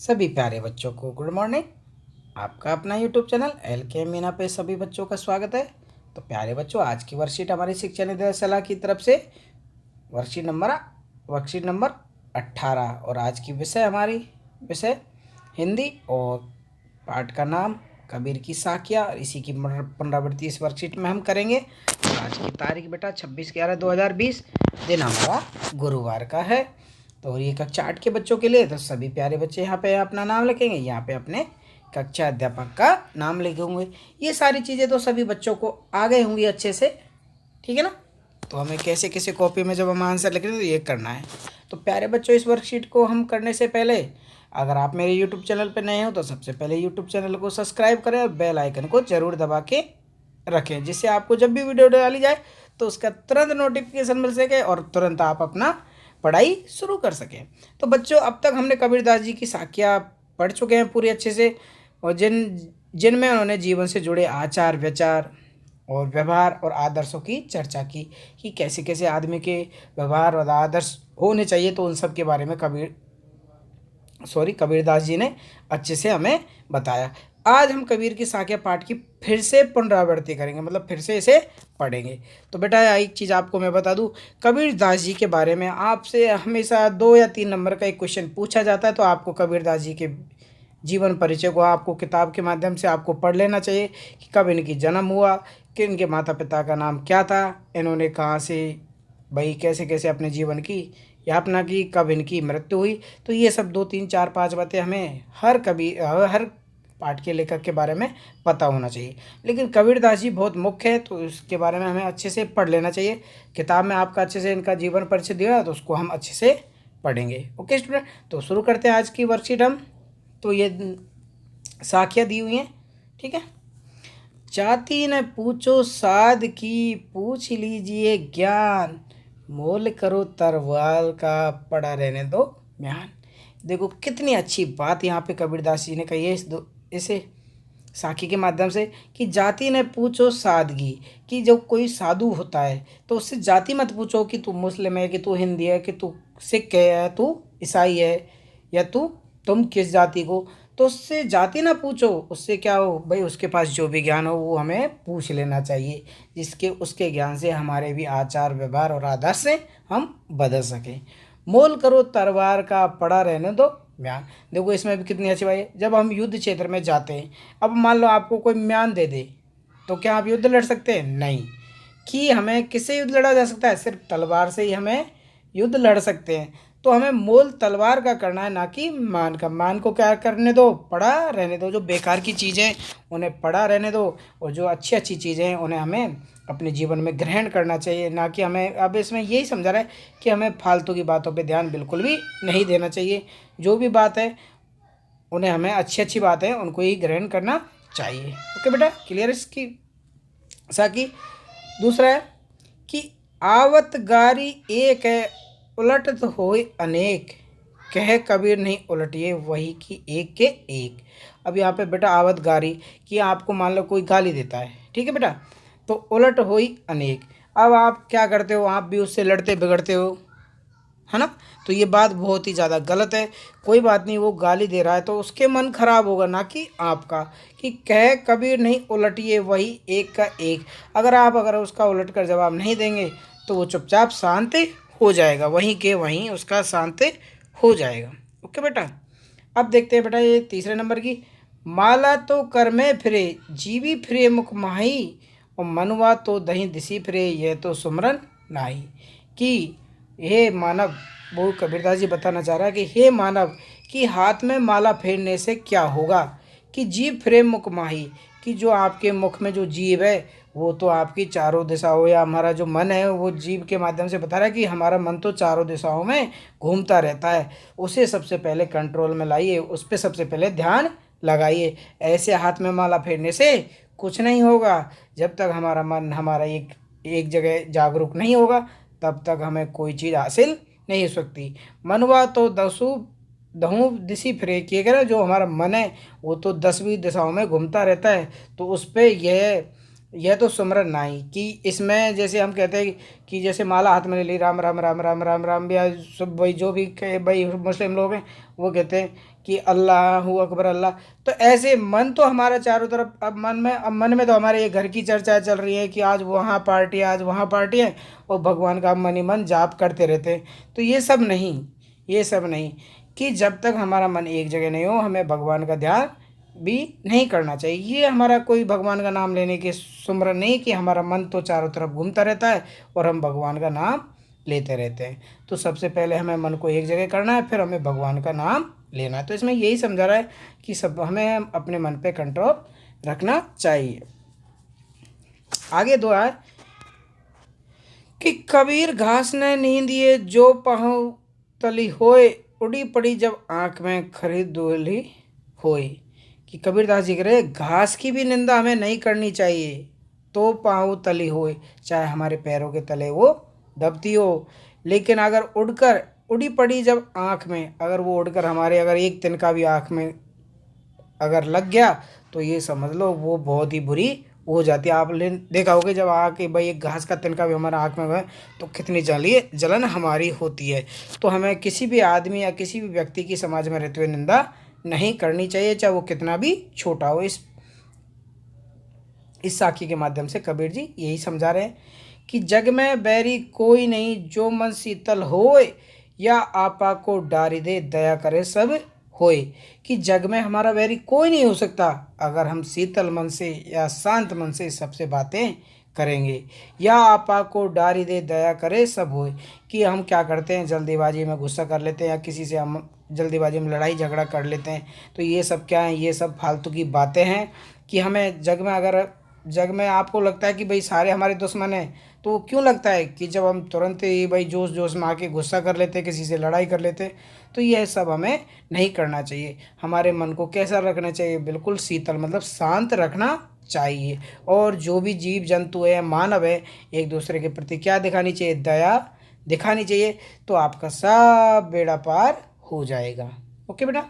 सभी प्यारे बच्चों को गुड मॉर्निंग। आपका अपना यूट्यूब चैनल एल के मीना पे सभी बच्चों का स्वागत है। तो प्यारे बच्चों, आज की वर्कशीट हमारी शिक्षा निदेशालय की तरफ से वर्कशीट नंबर 18 और आज की विषय हिंदी और पाठ का नाम कबीर की साखियाँ और इसी की पुनरावृत्ति इस वर्कशीट में हम करेंगे। और आज की तारीख बेटा 26/11/2020, दिन हमारा गुरुवार का है। तो ये कक्षा 8 के बच्चों के लिए, तो सभी प्यारे बच्चे यहाँ पे अपना नाम लिखेंगे, यहाँ पे अपने कक्षा अध्यापक का नाम लिखे होंगे। ये सारी चीज़ें तो सभी बच्चों को आ गई होंगी अच्छे से, ठीक है ना। तो हमें कैसे कैसे कॉपी में जब हम आंसर लिख रहे हैं तो ये करना है। तो प्यारे बच्चों, इस वर्कशीट को हम करने से पहले अगर आप मेरे यूट्यूब चैनल पर नए हो तो सबसे पहले यूट्यूब चैनल को सब्सक्राइब करें और बेल आइकन को ज़रूर दबा के रखें, जिससे आपको जब भी वीडियो डाली जाए तो उसका तुरंत नोटिफिकेशन मिल सके और तुरंत आप अपना पढ़ाई शुरू कर सकें। तो बच्चों, अब तक हमने कबीरदास जी की साखियाँ पढ़ चुके हैं पूरी अच्छे से, और जिनमें उन्होंने जीवन से जुड़े आचार विचार और व्यवहार और आदर्शों की चर्चा की कि कैसे कैसे आदमी के व्यवहार और आदर्श होने चाहिए। तो उन सब के बारे में कबीरदास जी ने अच्छे से हमें बताया। आज हम कबीर की साखियाँ पाठ की फिर से पुनरावृत्ति करेंगे, मतलब फिर से इसे पढ़ेंगे। तो बेटा एक चीज़ आपको मैं बता दूं, कबीरदास जी के बारे में आपसे हमेशा 2 या 3 नंबर का एक क्वेश्चन पूछा जाता है। तो आपको कबीरदास जी के जीवन परिचय को आपको किताब के माध्यम से आपको पढ़ लेना चाहिए कि कब इनकी जन्म हुआ, कि इनके माता पिता का नाम क्या था, इन्होंने कहाँ से भाई कैसे कैसे अपने जीवन की यापना की, कब इनकी मृत्यु हुई। तो ये सब 2 3 4 5 बातें हमें हर पाठ के लेखक के बारे में पता होना चाहिए। लेकिन कबीरदास जी बहुत मुख्य है, तो इसके बारे में हमें अच्छे से पढ़ लेना चाहिए। किताब में आपका अच्छे से इनका जीवन परिचय दिया है तो उसको हम अच्छे से पढ़ेंगे। ओके स्टूडेंट, तो शुरू करते हैं आज की वर्कशीट हम। तो ये साखियाँ दी हुई हैं, ठीक है। जाति न पूछो साध की, पूछ लीजिए ज्ञान, मोल करो तरवाल का, पड़ा रहने दो म्यान। देखो कितनी अच्छी बात यहाँ पे कबीरदास जी ने कही है इसे साखी के माध्यम से कि जाति न पूछो सादगी, कि जब कोई साधु होता है तो उससे जाति मत पूछो कि तू मुस्लिम है, कि तू हिंदी है, कि तू सिख है, तू ईसाई है, या तुम किस जाति को। तो उससे जाति ना पूछो, उससे क्या हो भाई, उसके पास जो भी ज्ञान हो वो हमें पूछ लेना चाहिए, जिसके उसके ज्ञान से हमारे भी आचार व्यवहार और आदर्श से हम बदल सकें। मोल करो तलवार का, पड़ा रहने दो म्यान। देखो इसमें भी कितनी अच्छी बात है। जब हम युद्ध क्षेत्र में जाते हैं, अब मान लो आपको कोई म्यान दे दे, तो क्या आप युद्ध लड़ सकते हैं? नहीं। कि हमें किससे युद्ध लड़ा जा सकता है? सिर्फ तलवार से ही हमें युद्ध लड़ सकते हैं। तो हमें मोल तलवार का करना है, ना कि मान का। मान को क्या करने दो, पड़ा रहने दो। जो बेकार की चीज़ें उन्हें पड़ा रहने दो, और जो अच्छी अच्छी चीज़ें हैं उन्हें हमें अपने जीवन में ग्रहण करना चाहिए। ना कि हमें, अब इसमें यही समझा रहा है कि हमें फालतू की बातों पे ध्यान बिल्कुल भी नहीं देना चाहिए। जो भी बात है उन्हें हमें अच्छी अच्छी बात है उनको ही ग्रहण करना चाहिए। ओके बेटा, क्लियर इसकी साकी। दूसरा है कि आवत गारी एक है, उलटत होए अनेक, कह कबीर नहीं उलटिए वही की एक के एक। अब यहाँ पे बेटा आवत गारी, कि आपको मान लो कोई गाली देता है, ठीक है बेटा, तो उलट होई अनेक। अब आप क्या करते हो, आप भी उससे लड़ते बिगड़ते हो, है ना। तो ये बात बहुत ही ज़्यादा गलत है। कोई बात नहीं, वो गाली दे रहा है तो उसके मन खराब होगा, ना कि आपका। कि कह कबीर नहीं उलटिए वही एक का एक। अगर उसका उलट कर जवाब नहीं देंगे तो वो चुपचाप शांत हो जाएगा, वहीं के वहीं उसका शांत हो जाएगा। ओके बेटा, अब देखते हैं बेटा ये तीसरे नंबर की। माला तो कर में फिरे, जीवी फिरे मुख माही, और मनवा तो दही दिसी फिरे, यह तो सुमरन नाही। कि हे मानव, वो कबीरदास जी बताना चाह रहा है कि हे मानव, कि हाथ में माला फेरने से क्या होगा, कि जीव फिरे मुख माही, कि जो आपके मुख में जो जीव है वो तो आपकी चारों दिशाओं, या हमारा जो मन है वो जीव के माध्यम से बता रहा है कि हमारा मन तो चारों दिशाओं में घूमता रहता है। उसे सबसे पहले कंट्रोल में लाइए, उस पर सबसे पहले ध्यान लगाइए। ऐसे हाथ में माला फेरने से कुछ नहीं होगा। जब तक हमारा मन हमारा एक जगह जागरूक नहीं होगा तब तक हमें कोई चीज़ हासिल नहीं हो सकती। मनवा तो दहू दिशी फिरे, किए गए, जो हमारा मन है वो तो 10वीं दिशाओं में घूमता रहता है। तो उस पर यह यह तो सुमरन नहीं कि इसमें जैसे हम कहते हैं कि जैसे माला हाथ में ले ली राम राम राम राम राम राम, या सब भाई जो भी भाई मुस्लिम लोग हैं वो कहते हैं कि अल्लाह अकबर अल्लाह। तो ऐसे मन तो हमारा चारों तरफ, अब मन में तो हमारे ये घर की चर्चा चल रही है कि आज वहाँ पार्टी है, आज वहाँ पार्टी है, और भगवान का मन ही मन जाप करते रहते हैं। तो ये सब नहीं, ये सब नहीं, कि जब तक हमारा मन एक जगह नहीं हो हमें भगवान का ध्यान भी नहीं करना चाहिए। ये हमारा कोई भगवान का नाम लेने के सुमरन नहीं कि हमारा मन तो चारों तरफ घूमता रहता है और हम भगवान का नाम लेते रहते हैं। तो सबसे पहले हमें मन को एक जगह करना है, फिर हमें भगवान का नाम लेना है। तो इसमें यही समझा रहा है कि सब हमें अपने मन पे कंट्रोल रखना चाहिए। आगे दुआ है कि कबीर घास ने नींद ये जो पाँव तली होए, उड़ी पड़ी जब आँख में खरीद धुली होए। कि कबीरदास जी कह रहे घास की भी निंदा हमें नहीं करनी चाहिए, तो पाँव तली होए, चाहे हमारे पैरों के तले वो दबती हो। लेकिन अगर उड़कर उड़ी पड़ी जब आँख में, अगर वो उड़कर हमारे अगर एक तिनका भी आँख में अगर लग गया तो ये समझ लो वो बहुत ही बुरी हो जाती है। आपने देखा होगा जब आके भाई एक घास का तिनका भी हमारा आँख में गए तो कितनी जलन हमारी होती है। तो हमें किसी भी आदमी या किसी भी व्यक्ति की समाज में रहते हुए निंदा नहीं करनी चाहिए, चाहे वो कितना भी छोटा हो। इस साखी के माध्यम से कबीर जी यही समझा रहे हैं कि जग में बैरी कोई नहीं, जो मन शीतल होए, या आपा को डारी दे दया करे सब होए। कि जग में हमारा बैरी कोई नहीं हो सकता अगर हम शीतल मन से या शांत मन से सबसे बातें करेंगे। या आपा को डारी दे दया करे सब होए, कि हम क्या करते हैं जल्दीबाजी में गुस्सा कर लेते हैं या किसी से हम जल्दीबाजी में लड़ाई झगड़ा कर लेते हैं। तो ये सब क्या है, ये सब फालतू की बातें हैं। कि हमें जग में आपको लगता है कि भाई सारे हमारे दुश्मन हैं, तो क्यों लगता है कि जब हम तुरंत ही भाई जोश जोश में आके गुस्सा कर लेते हैं, किसी से लड़ाई कर लेते हैं। तो यह सब हमें नहीं करना चाहिए। हमारे मन को कैसा रखना चाहिए, बिल्कुल शीतल मतलब शांत रखना चाहिए। और जो भी जीव जंतु है, मानव है, एक दूसरे के प्रति क्या दिखानी चाहिए, दया दिखानी चाहिए। तो आपका सब बेड़ा पार हो जाएगा। ओके बेटा।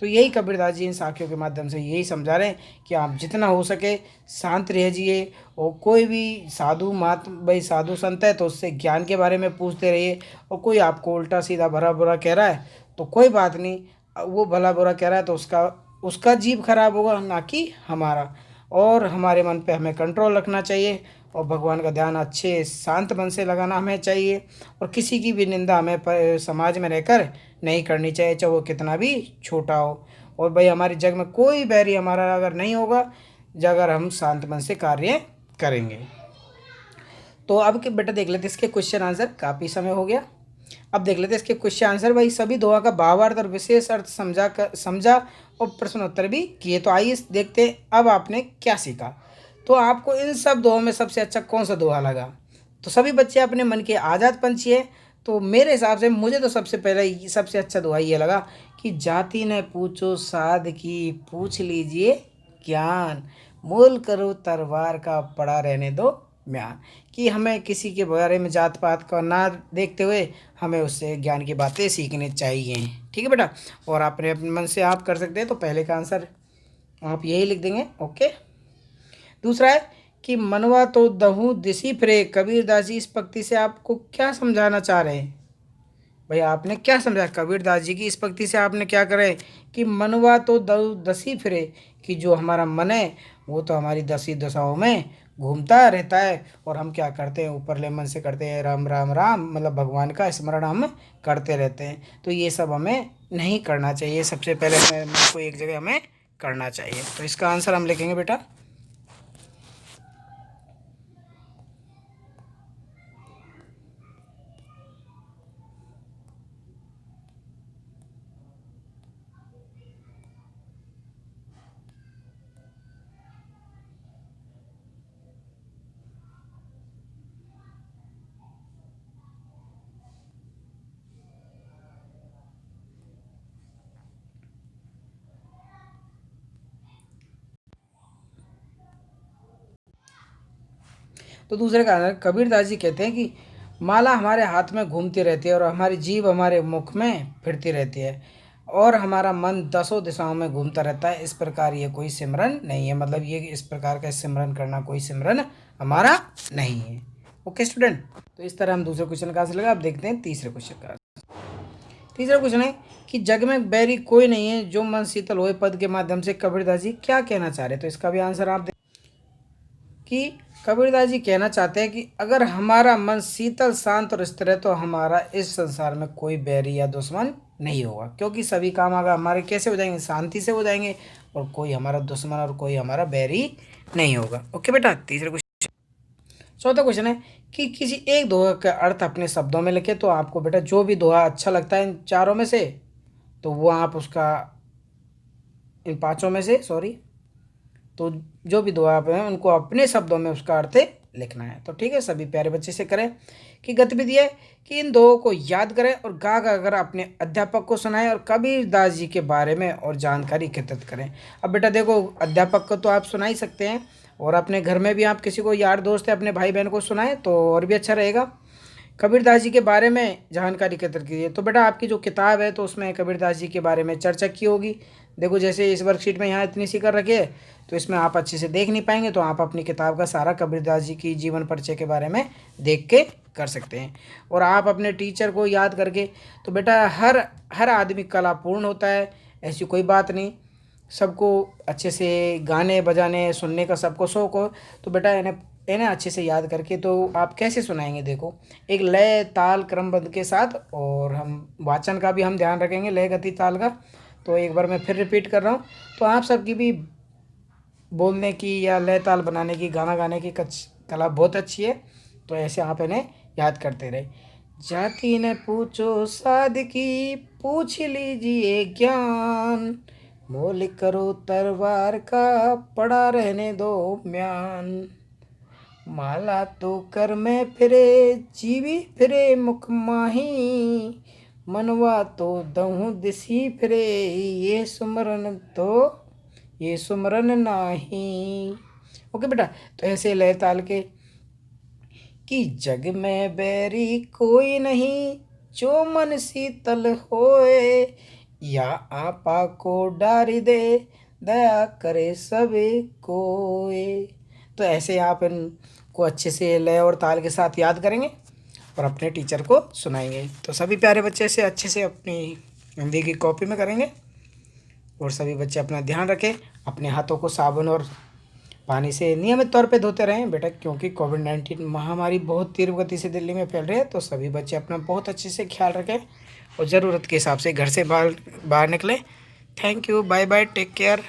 तो यही कबीरदास जी इन साखियों के माध्यम से यही समझा रहे हैं कि आप जितना हो सके शांत रहिए। और कोई भी साधु भाई साधु संत है तो उससे ज्ञान के बारे में पूछते रहिए। और कोई आपको उल्टा सीधा भला बुरा कह रहा है तो कोई बात नहीं, वो भला बुरा कह रहा है तो उसका उसका जीव खराब होगा, ना कि हमारा। और हमारे मन पे हमें कंट्रोल रखना चाहिए और भगवान का ध्यान अच्छे शांत मन से लगाना हमें चाहिए। और किसी की भी निंदा हमें समाज में रहकर नहीं करनी चाहिए, चाहे वो कितना भी छोटा हो। और भाई हमारी जग में कोई बैरी हमारा अगर नहीं होगा, अगर हम शांत मन से कार्य करेंगे। तो अब के बेटा देख लेते इसके क्वेश्चन आंसर, काफ़ी समय हो गया। अब देख लेते इसके क्वेश्चन आंसर। भाई सभी दोहा का भावार्थ और विशेष अर्थ समझा और प्रश्नोत्तर भी किए। तो आइए देखते हैं अब आपने क्या सीखा। तो आपको इन सब दोहों में सबसे अच्छा कौन सा दोहा लगा। तो सभी बच्चे अपने मन के आज़ाद पंछी है। तो मेरे हिसाब से मुझे तो सबसे पहले सबसे अच्छा दोहा ये लगा कि जाति न पूछो साध की, पूछ लीजिए ज्ञान, मोल करो तलवार का, पड़ा रहने दो म्यान। कि हमें किसी के बारे में जात पात का ना देखते हुए हमें उससे ज्ञान की बातें सीखनी चाहिए। ठीक है बेटा। और आपने अपने मन से आप कर सकते हैं। तो पहले का आंसर आप यही लिख देंगे। ओके। दूसरा है कि मनवा तो दहू दिसी फिरे। कबीरदास जी इस पंक्ति से आपको क्या समझाना चाह रहे हैं। भाई आपने क्या समझा कबीरदास जी की इस पंक्ति से, आपने क्या करे कि मनवा तो दसी फिरे, कि जो हमारा मन है वो तो हमारी दसी दशाओं में घूमता रहता है। और हम क्या करते हैं, ऊपरले मन से करते हैं राम राम राम, मतलब भगवान का स्मरण हम करते रहते हैं। तो ये सब हमें नहीं करना चाहिए। सबसे पहले हमें मन को एक जगह हमें करना चाहिए। तो इसका आंसर हम लिखेंगे बेटा। तो दूसरे का आंसर कबीरदास जी कहते हैं कि माला हमारे हाथ में घूमती रहती है और हमारी जीभ हमारे मुख में फिरती रहती है। और हमारा मन दसों दिशाओं में घूमता रहता है, इस प्रकार ये कोई सिमरन नहीं है। मतलब ये इस प्रकार का सिमरन करना कोई सिमरन हमारा नहीं है। ओके स्टूडेंट, तो इस तरह हम दूसरे क्वेश्चन का आंसर लगा। अब देखते हैं तीसरे क्वेश्चन का। तीसरा क्वेश्चन है कि जग में बैरी कोई नहीं है जो मन शीतल होए पद के माध्यम से कबीरदास जी क्या कहना चाह रहे हैं। तो इसका भी आंसर आप कि कबीरदास जी कहना चाहते हैं कि अगर हमारा मन शीतल शांत और स्थिर है तो हमारा इस संसार में कोई बैरी या दुश्मन नहीं होगा, क्योंकि सभी काम अगर हमारे कैसे हो जाएंगे, शांति से हो जाएंगे, और कोई हमारा दुश्मन और कोई हमारा बैरी नहीं होगा। ओके बेटा, तीसरे क्वेश्चन। चौथा क्वेश्चन है कि किसी एक दोहा का अर्थ अपने शब्दों में लिखे। तो आपको बेटा जो भी दोहा अच्छा लगता है इन चारों में से, तो वो आप उसका, इन पांचों में से सॉरी, तो जो भी दुआ आप हैं उनको अपने शब्दों में उसका अर्थ लिखना है। तो ठीक है, सभी प्यारे बच्चे से करें कि गतिविधि है कि इन दोहों को याद करें और गा गा कर अपने अध्यापक को सुनाएं और कबीरदास जी के बारे में और जानकारी एकत्रित करें। अब बेटा देखो, अध्यापक को तो आप सुना ही सकते हैं, और अपने घर में भी आप किसी को यार दोस्त है अपने भाई बहन को सुनाएं तो और भी अच्छा रहेगा। कबीरदास जी के बारे में जानकारी एकत्र कीजिए। तो बेटा आपकी जो किताब है तो उसमें कबीरदास जी के बारे में चर्चा की होगी। देखो जैसे इस वर्कशीट में यहाँ इतनी सी कर रखी है, तो इसमें आप अच्छे से देख नहीं पाएंगे, तो आप अपनी किताब का सारा कबीरदास जी की जीवन परिचय के बारे में देख के कर सकते हैं। और आप अपने टीचर को याद करके, तो बेटा हर आदमी कलापूर्ण होता है, ऐसी कोई बात नहीं। सबको अच्छे से गाने बजाने सुनने का सबको शौक हो, तो बेटा इन्हें अच्छे से याद करके तो आप कैसे सुनाएंगे। देखो एक लय ताल क्रमबद्ध के साथ, और हम वाचन का भी हम ध्यान रखेंगे, लय गति ताल का। तो एक बार मैं फिर रिपीट कर रहा हूँ, तो आप सबकी भी बोलने की या लय ताल बनाने की, गाना गाने की कला बहुत अच्छी है। तो ऐसे आप इन्हें याद करते रहे। जाति न पूछो सादगी, पूछ लीजिए ज्ञान, मोल करो तरवार का, पड़ा रहने दो म्यान, माला तो कर में फिरे, जीवी फिरे मुख माही, मनवा तो दहु दिसी फिरे, ये सुमरन नाही। ओके बेटा, तो ऐसे लय ताल के कि जग में बैरी कोई नहीं जो मन शीतल होए, या आपा को डारी दे, दया करे सभी कोए। तो ऐसे आप इनको अच्छे से लय और ताल के साथ याद करेंगे और अपने टीचर को सुनाएंगे। तो सभी प्यारे बच्चे से अच्छे से अपनी हिंदी की कॉपी में करेंगे। और सभी बच्चे अपना ध्यान रखें, अपने हाथों को साबुन और पानी से नियमित तौर पे धोते रहें बेटा, क्योंकि कोविड-19 महामारी बहुत तीव्र गति से दिल्ली में फैल रही है। तो सभी बच्चे अपना बहुत अच्छे से ख्याल रखें और ज़रूरत के हिसाब से घर से बाहर निकलें। Thank you, bye bye, take care.